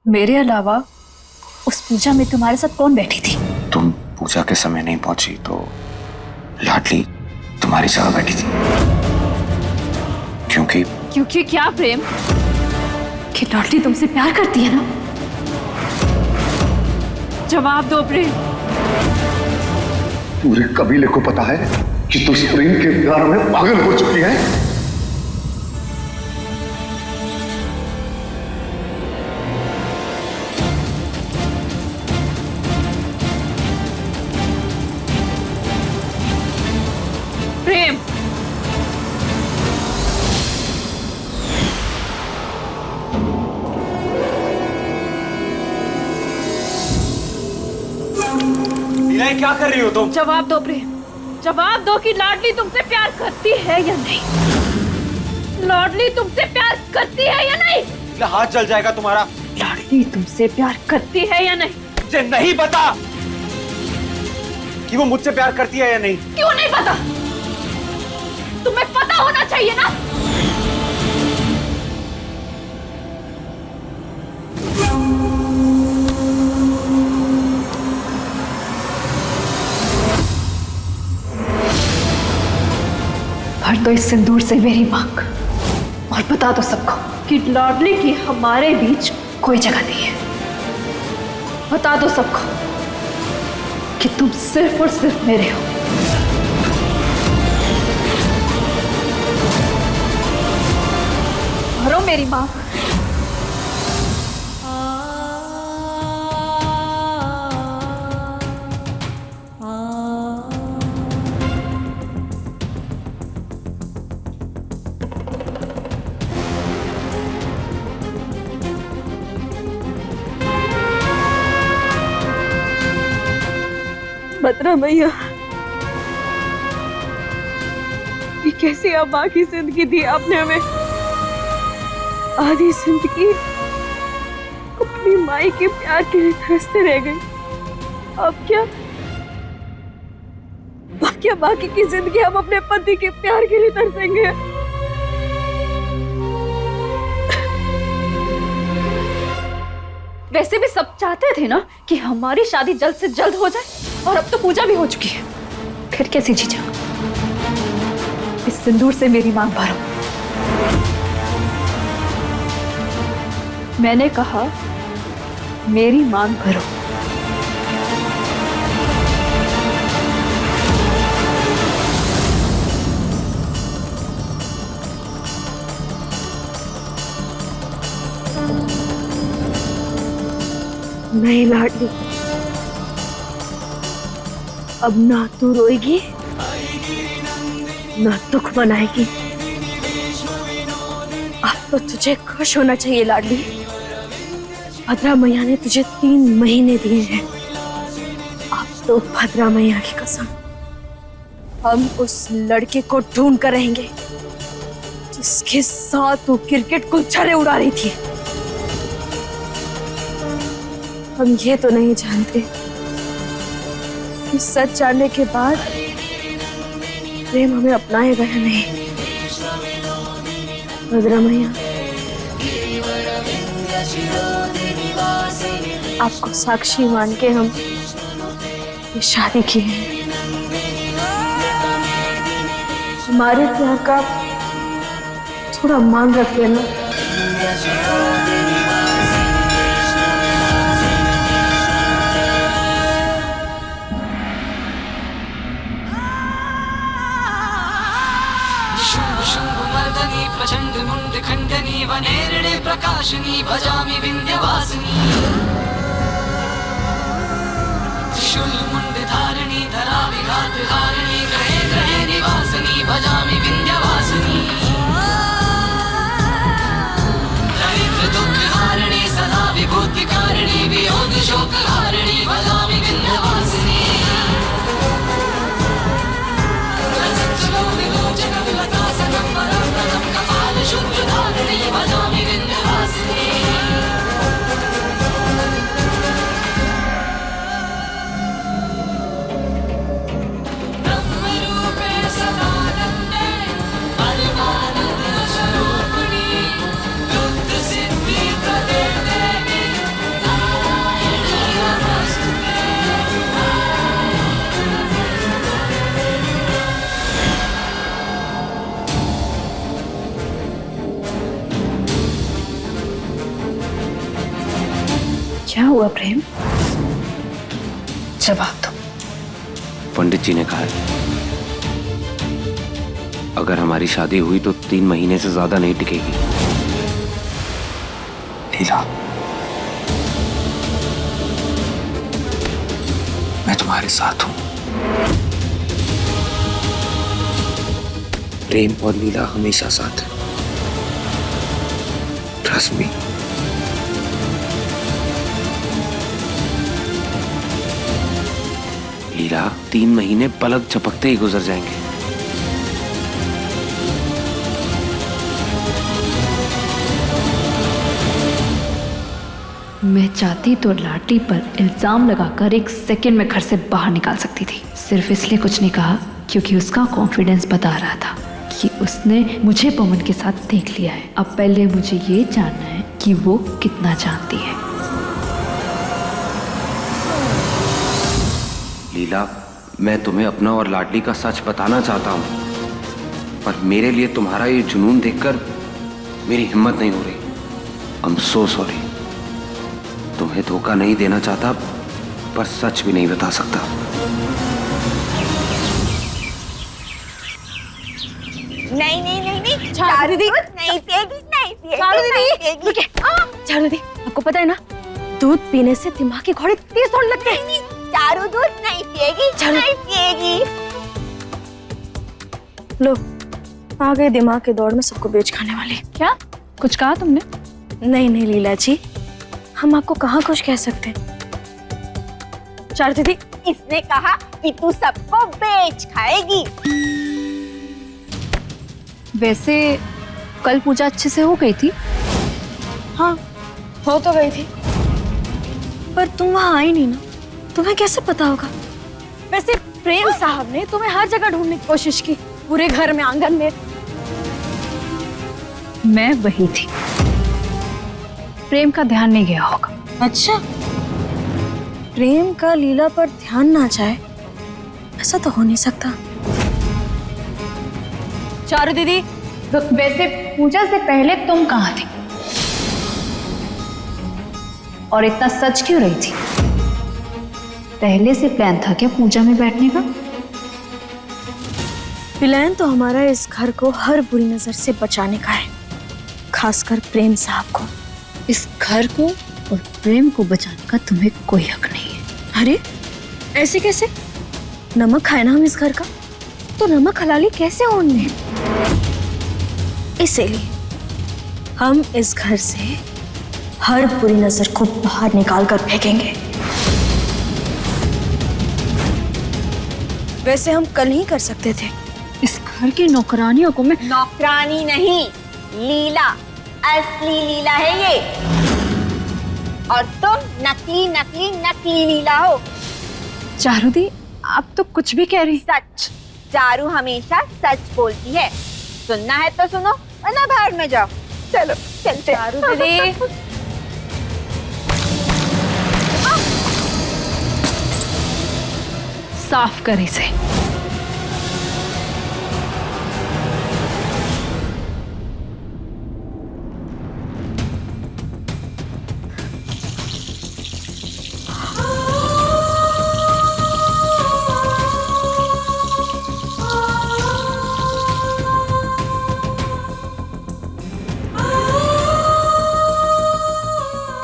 मेरे अलावा उस पूजा में तुम्हारे साथ कौन बैठी थी? तुम पूजा के समय नहीं पहुंची तो लाडली तुम्हारी जगह बैठी थी। क्योंकि क्या प्रेम? कि लाडली तुमसे प्यार करती है ना? जवाब दो प्रेम। पूरे कबीले को पता है कि तू इस प्रेम के प्यार में पागल हो चुकी है। प्रेम, क्या कर रही हो तुम? जवाब दो प्रेम, जवाब दो कि लाडली तुमसे प्यार करती है या नहीं? लाडली तुमसे प्यार करती है या नहीं? हाथ जल जाएगा तुम्हारा। लाडली तुमसे प्यार करती है या नहीं? मुझे नहीं पता कि वो मुझसे प्यार करती है या नहीं। क्यों नहीं पता? तुम्हें पता होना चाहिए ना। भर दो इस सिंदूर से मेरी मांग और बता दो सबको कि लाडली की हमारे बीच कोई जगह नहीं है। बता दो सबको कि तुम सिर्फ और सिर्फ मेरे हो। भरो मेरी मांग। भद्रा मैया, ये कैसी अब्बा की जिंदगी दी आपने हमें। आधी जिंदगी अपनी माई के प्यार के लिए तरसते रह गई। अब क्या बाकी की जिंदगी हम अपने पति के प्यार के लिए तरसेंगे। वैसे भी सब चाहते थे ना कि हमारी शादी जल्द से जल्द हो जाए, और अब तो पूजा भी हो चुकी है। फिर कैसी झिझक? इस सिंदूर से मेरी मांग भरो। मैंने कहा मेरी मांग भरो। नहीं लाडली, अब ना तू रोएगी ना दुख मनाएगी। अब तो तुझे खुश होना चाहिए लाडली। भद्रा मैया ने तुझे 3 महीने दिए हैं। अब तो भद्रा मैया की कसम, हम उस लड़के को ढूंढ कर रहेंगे जिसके साथ तू क्रिकेट को छर्रे उड़ा रही थी। हम ये तो नहीं जानते कि सच जानने के बाद प्रेम हमें अपनाएगा या नहीं। भद्रा मैया, आपको साक्षी मान के हम ये शादी की है। हमारे प्यार का थोड़ा मान रख लेना। प्रचंड मुंड खंडनी वनेरणे प्रकाशनी भजामि विंध्यवासिनी। त्रिशूल मुंड धारिणी धरा विघात हारिणी ग्रहे ग्रहे निवासिनी भजामि विंध्यवासिनी। दरिद्र दुख हारिणी सदा विभूति कारिणी वियोग शोक हारिणी भजामि विंध्यवासिनी। शुभ्रधारिणी भजामि विंध्यवासिनी। ब्रह्मरूपे सदानन्दे क्या हुआ प्रेम? जवाब दो। पंडित जी ने कहा है अगर हमारी शादी हुई तो 3 महीने से ज्यादा नहीं टिकेगी। लीला, मैं तुम्हारे साथ हूं। प्रेम और लीला हमेशा साथ है। Trust me. लीला, 3 महीने पलक झपकते ही गुजर जाएंगे। मैं चाहती तो लाडली पर इल्जाम लगाकर 1 सेकंड में घर से बाहर निकाल सकती थी। सिर्फ इसलिए कुछ नहीं कहा क्योंकि उसका कॉन्फिडेंस बता रहा था कि उसने मुझे पवन के साथ देख लिया है। अब पहले मुझे ये जानना है कि वो कितना जानती है। लीला, मैं तुम्हें अपना और लाडली का सच बताना चाहता हूं, पर मेरे लिए तुम्हारा ये जुनून देखकर मेरी हिम्मत नहीं हो रही। I am so sorry. तुम्हें धोखा नहीं देना चाहता, पर सच भी नहीं बता सकता। नहीं नहीं नहीं नहीं चारू दी नहीं पिएगी, नहीं पिएगी, चारू दीदी, नहीं पिएगी। रुकिए। चारू दी, आपको पता है ना, दूध पीने से दिमाग के घोड़े तेज दौड़ने लगते हैं। चारू दूध नहीं पिएगी, नहीं पिएगी। लो, आ गए दिमाग के दौड़ में सबको बेच खाने वाले। क्या कुछ कहा तुमने? नहीं नहीं लीला जी, हम आपको कहाँ कुछ कह सकते हैं। चारू दीदी, इसने कहा कि तू सबको बेच खाएगी। वैसे कल पूजा अच्छे से हो गई थी? हाँ, हो तो गई थी, पर तुम वहां आई नहीं ना, तुम्हें कैसे पता होगा? वैसे प्रेम साहब ने तुम्हें हर जगह ढूंढने की कोशिश की, पूरे घर में, आंगन में। मैं वही थी। प्रेम का ध्यान नहीं गया होगा। अच्छा, प्रेम का लीला पर ध्यान ना जाए, ऐसा तो हो नहीं सकता। चारू दीदी, तो वैसे पूजा से पहले तुम कहाँ थी और इतना सच क्यों रही थी? पहले से प्लान था क्या पूजा में बैठने का? प्लान तो हमारा इस घर को हर बुरी नजर से बचाने का है, खासकर प्रेम साहब को। इस घर को और प्रेम को बचाने का तुम्हें कोई हक नहीं है। अरे ऐसे कैसे? नमक खाए ना हम इस घर का, तो नमक हलाली कैसे हो उनमें? इसीलिए हम इस घर से हर बुरी नजर को बाहर निकाल कर फेंकेंगे। वैसे हम कल ही कर सकते थे। इस घर की नौकरानियों को मैं नौकरानी नहीं, लीला, असली लीला है ये। और तुम नकली नकली नकली लीला हो। चारू दी, आप तो कुछ भी कह रही। सच, चारू हमेशा सच बोलती है। सुनना है तो सुनो, वरना बाहर में जाओ। चलो चलते। चारू दीदी, साफ कर इसे।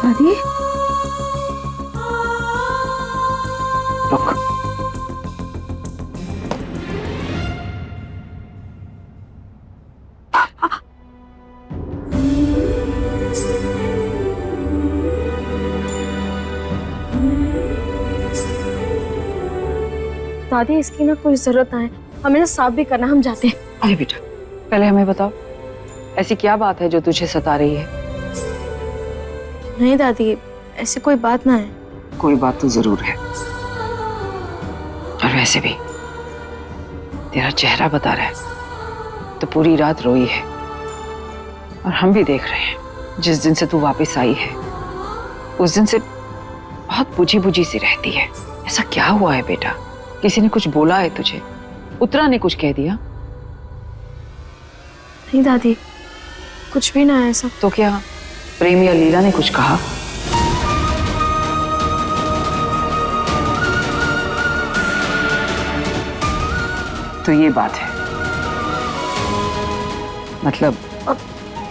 दादी, रुक। दादी इसकी ना कोई जरूरत ना है, हमें ना साफ भी करना, हम जाते हैं। अरे बेटा, पहले हमें बताओ, ऐसी क्या बात है जो तुझे सता रही है? नहीं दादी, ऐसी कोई बात ना है। कोई बात तो जरूर है, और वैसे भी तेरा चेहरा बता रहा है, तो पूरी रात रोई है, और हम भी देख रहे हैं। जिस दिन से तू वापस आई है, उस दिन से बहुत बुझी बुझी सी रहती है। ऐसा क्या हुआ है बेटा? किसी ने कुछ बोला है तुझे? उत्तरा ने कुछ कह दिया? नहीं दादी, कुछ भी ना है ऐसा। तो क्या प्रेम या लीला ने कुछ कहा? तो ये बात है। मतलब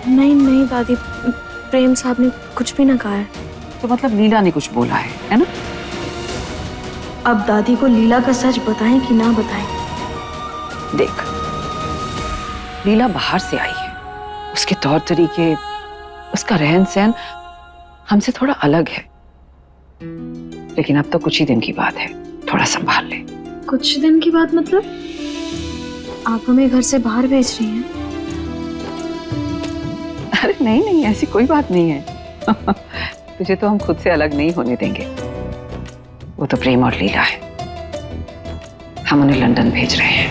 नहीं नहीं दादी, प्रेम साहब ने कुछ भी ना कहा है। तो मतलब लीला ने कुछ बोला है ना? अब दादी को लीला का सच बताएं कि ना बताएं? देख, लीला बाहर से आई है, उसके तौर तरीके, उसका रहन सहन हमसे थोड़ा अलग है, लेकिन अब तो कुछ ही दिन की बात है, थोड़ा संभाल ले। कुछ दिन की बात मतलब? आप हमें घर से बाहर भेज रही हैं? अरे नहीं नहीं, ऐसी कोई बात नहीं है। तुझे तो हम खुद से अलग नहीं होने देंगे। वो तो प्रेम और लीला है, हम उन्हें लंदन भेज रहे हैं।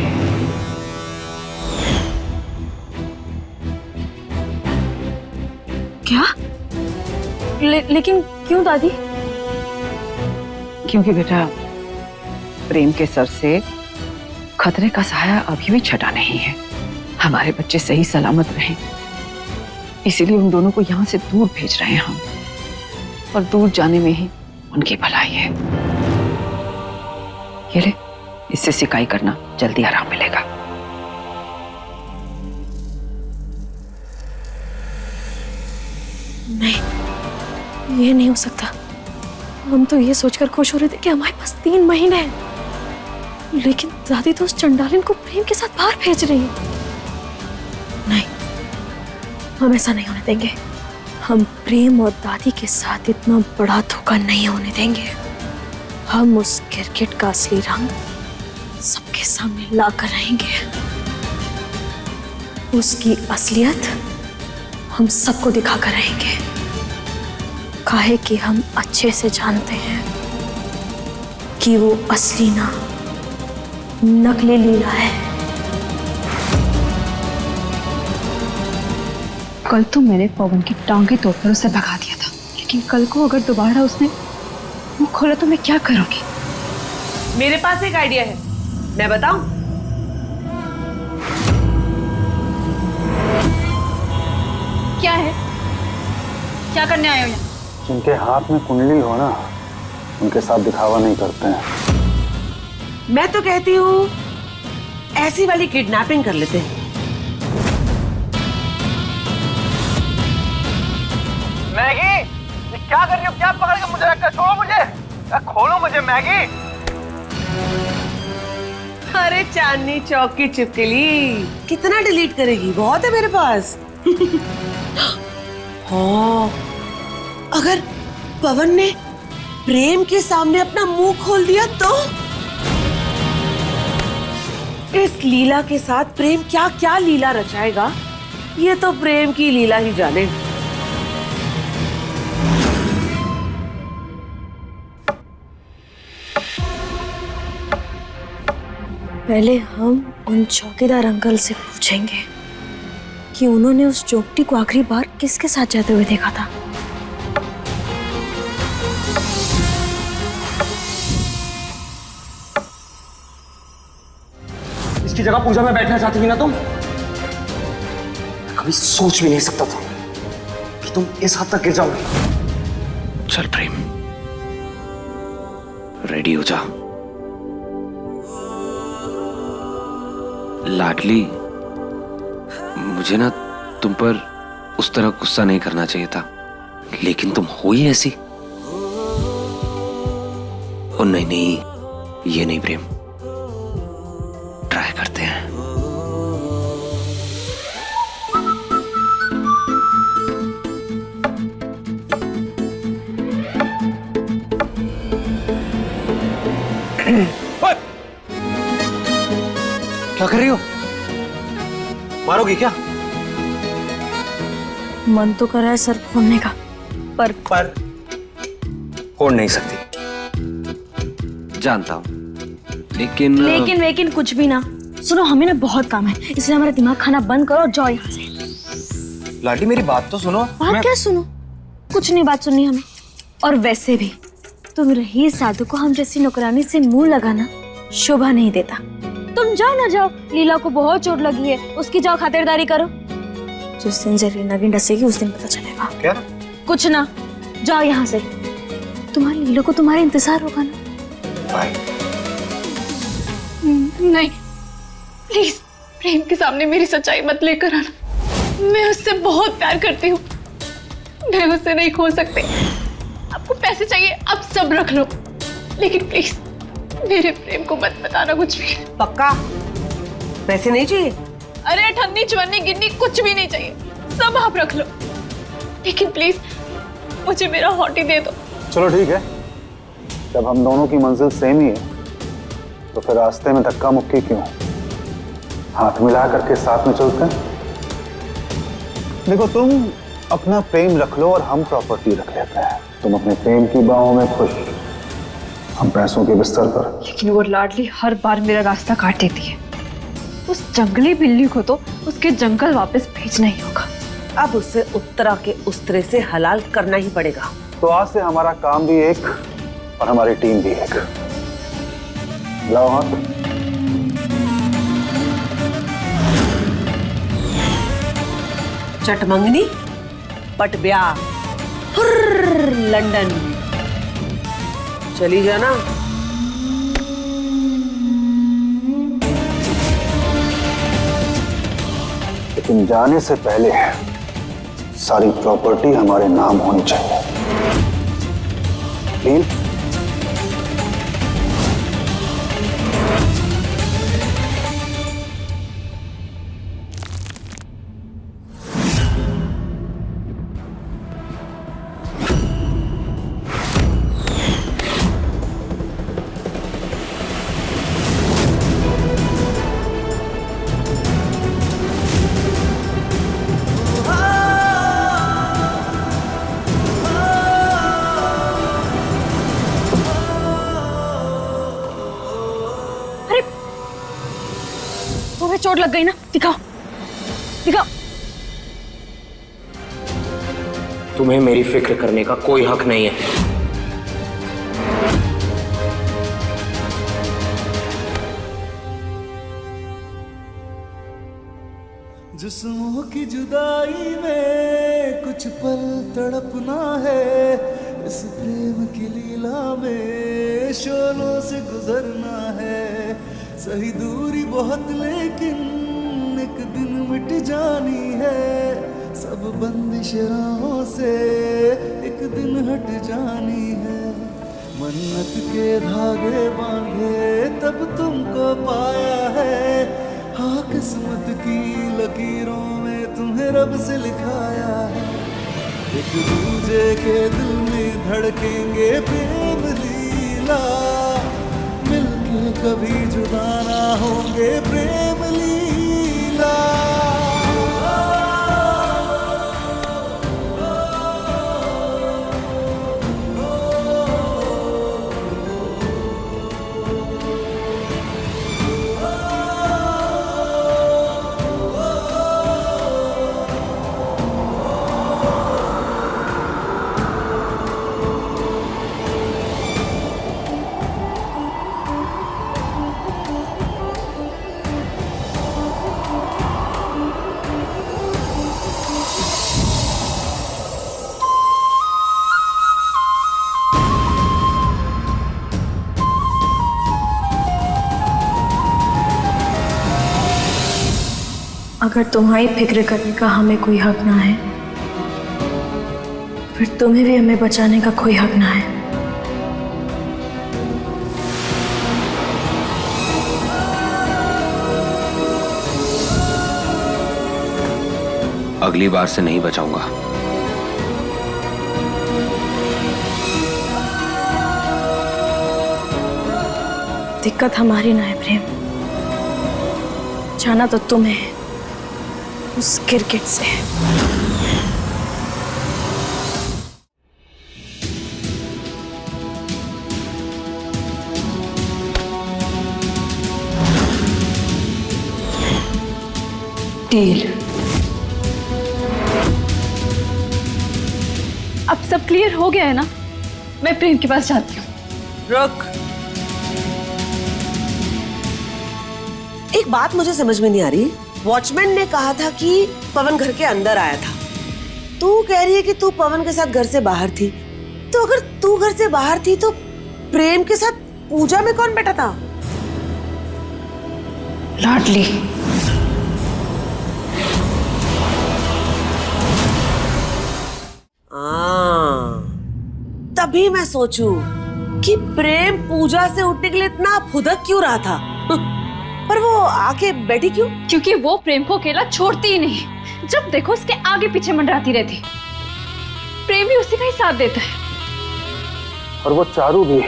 क्या? लेकिन क्यों दादी? क्योंकि बेटा, प्रेम के सर से खतरे का साया अभी भी छटा नहीं है। हमारे बच्चे सही सलामत रहें, इसीलिए उन दोनों को यहाँ से दूर भेज रहे हैं हम, और दूर जाने में ही उनकी भलाई है। ये ले, इससे सिकाई करना, जल्दी आराम मिलेगा। नहीं, ये नहीं हो सकता। हम तो ये सोचकर खुश हो रहे थे कि हमारे पास 3 महीने हैं, लेकिन दादी तो उस चंडालिन को प्रेम के साथ बाहर भेज रही है। नहीं, हम ऐसा नहीं होने देंगे। हम प्रेम और दादी के साथ इतना बड़ा धोखा नहीं होने देंगे। हम उस क्रिकेट का असली रंग सबके सामने ला कर रहेंगे। उसकी असलियत हम सबको दिखा कर रहेंगे, काहे कि हम अच्छे से जानते हैं कि वो असली ना नकली लीला है। कल तो मैंने पवन की टांगे तोड़कर उसे भगा दिया था, लेकिन कल को अगर दोबारा उसने मुंह खोला तो मैं क्या करूंगी? मेरे पास एक आइडिया है, मैं बताऊं? क्या है? क्या करने आए हो यहाँ? जिनके हाथ में कुंडली हो ना, उनके साथ दिखावा नहीं करते हैं। मैं तो कहती हूँ ऐसी वाली किडनैपिंग कर लेते हैं। मैगी, ये क्या कर रही हो? क्या पकड़ के मुझे रखकर? छोड़ो मुझे, खोलो मुझे मैगी। अरे चांदनी चौक की चिपकली, कितना डिलीट करेगी? बहुत है मेरे पास। हाँ, अगर पवन ने प्रेम के सामने अपना मुंह खोल दिया तो इस लीला के साथ प्रेम क्या क्या लीला रचाएगा, ये तो प्रेम की लीला ही जाने। पहले हम उन चौकीदार अंकल से पूछेंगे कि उन्होंने उस चौकटी को आखिरी बार किसके साथ जाते हुए देखा था। इसकी जगह पूजा में बैठना चाहती थी ना तुम? कभी सोच भी नहीं सकता था कि तुम इस हद तक गिर जाओगे। चल प्रेम, रेडी हो जा। लाडली, मुझे ना तुम पर उस तरह गुस्सा नहीं करना चाहिए था, लेकिन तुम हो ही ऐसी। ओ नहीं नहीं, ये नहीं प्रेम, ट्राई करते हैं। क्या कर रही हो? मारोगी क्या? मन तो कर रहा है सर फोड़ने का, पर फोड़ नहीं सकती। जानता हूं, लेकिन लेकिन कुछ भी ना। सुनो, हमें ना बहुत काम है, इसलिए हमारा दिमाग खाना बंद करो और जाओ यहाँ से। लाडली, मेरी बात तो सुनो। बात क्या सुनो? कुछ नहीं बात सुननी हमें। और वैसे भी तुम रही साधु को हम जैसी नौकरानी से मुंह लगाना शोभा नहीं देता। तुम जाओ ना जाओ, लीला को बहुत चोट लगी है, उसकी जाओ खातिरदारी करो। जिस दिन से रीना भी डसेगी उस दिन पता चलेगा। क्या? कुछ ना, जाओ यहाँ से। तुम्हारी लीला को तुम्हारा इंतजार होगा ना। बाय। नहीं, प्लीज प्रेम के सामने मेरी सच्चाई मत लेकर आना। मैं उससे बहुत प्यार करती हूँ, मैं उससे नहीं खो सकती। आपको पैसे चाहिए आप सब रख लो, लेकिन प्लीज मेरे प्रेम को मत बताना कुछ भी। पक्का पैसे नहीं चाहिए? अरे अठन्नी चवन्नी गिन्नी कुछ भी नहीं चाहिए, सब आप रख लो, लेकिन प्लीज मुझे मेरा हॉटी दे दो। चलो ठीक है, जब हम दोनों की मंजिल सेम ही है तो फिर रास्ते में धक्का मुक्की क्यों? हाथ मिला करके साथ में चलते हैं। देखो, तुम अपना प्रेम रख लो और हम प्रॉपर्टी रख लेते हैं। तुम अपने प्रेम की बाहों में खुश, हम पैसों के बिस्तर पर। लेकिन वो लाडली हर बार मेरा रास्ता काट देती है। उस जंगली बिल्ली को तो उसके जंगल वापस भेजना ही होगा। अब उसे उत्तरा के उस्तरे से हलाल करना ही पड़ेगा। तो आज से हमारा काम भी एक और हमारी टीम भी एक। लाओ हाथ। चटमंगनी पट ब्याह लंदन चली जाना। लेकिन जाने से पहले सारी प्रॉपर्टी हमारे नाम होनी चाहिए। डील? तुम्हें चोट लग गई ना? दिखाओ दिखाओ। तुम्हें मेरी फिक्र करने का कोई हक नहीं है। जिस्मों की जुदाई में कुछ पल तड़पना है, इस प्रेम की लीला में शोलों से गुजरना है। सही दूरी बहुत लेकिन एक दिन मिट जानी है, सब बंदिश राहों से एक दिन हट जानी है। मन्नत के धागे बांधे तब तुमको पाया है, हाँ किस्मत की लकीरों में तुम्हें रब से लिखाया है। एक दूजे के दिल में धड़केंगे प्रेम लीला, मिलके कभी जुदा ना होंगे प्रेम लीला। अगर तुम्हारी फिक्र करने का हमें कोई हक ना है, फिर तुम्हें भी हमें बचाने का कोई हक ना है। अगली बार से नहीं बचाऊंगा। दिक्कत हमारी ना है प्रेम, जाना तो तुम्हें है उस क्रिकेट से। डील। अब सब क्लियर हो गया है ना? मैं प्रेम के पास जाती हूँ। रुक, एक बात मुझे समझ में नहीं आ रही। वॉचमैन ने कहा था कि पवन घर के अंदर आया था, तू कह रही है कि तू पवन के साथ घर से बाहर थी। तो अगर तू घर से बाहर थी तो प्रेम के साथ पूजा में कौन बैठा था? लाडली। तभी मैं सोचूं कि प्रेम पूजा से उठने के लिए इतना फुदक क्यों रहा था। पर वो आके बैठी क्यों? क्योंकि वो प्रेम को अकेला छोड़ती ही नहीं। जब देखो उसके आगे पीछे मंडराती रहती। प्रेम भी उसी का ही साथ देता है। और वो चारू भी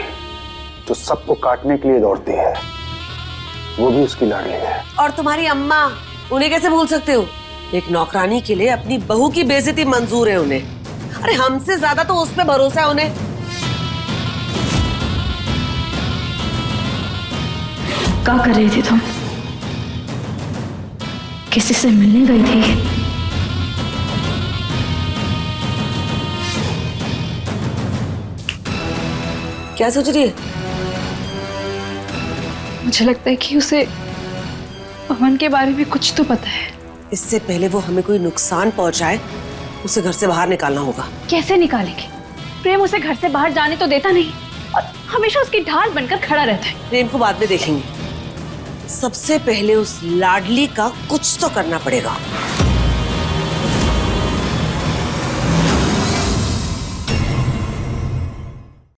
जो सबको काटने के लिए दौड़ती है, वो भी उसकी लाडली है। और तुम्हारी अम्मा, उन्हें कैसे भूल सकते हो? एक नौकरानी के लिए अपनी बहू की बेइज्जती मंजूर है उन्हें। अरे हमसे ज्यादा तो उस पे भरोसा है उन्हें। क्या कर रही थी तुम? किसी से मिलने गई थी? क्या सोच रही है? मुझे लगता है कि उसे पवन के बारे में कुछ तो पता है। इससे पहले वो हमें कोई नुकसान पहुंचाए, उसे घर से बाहर निकालना होगा। कैसे निकालेंगे? प्रेम उसे घर से बाहर जाने तो देता नहीं और हमेशा उसकी ढाल बनकर खड़ा रहता है। प्रेम को बाद में देखेंगे, सबसे पहले उस लाडली का कुछ तो करना पड़ेगा।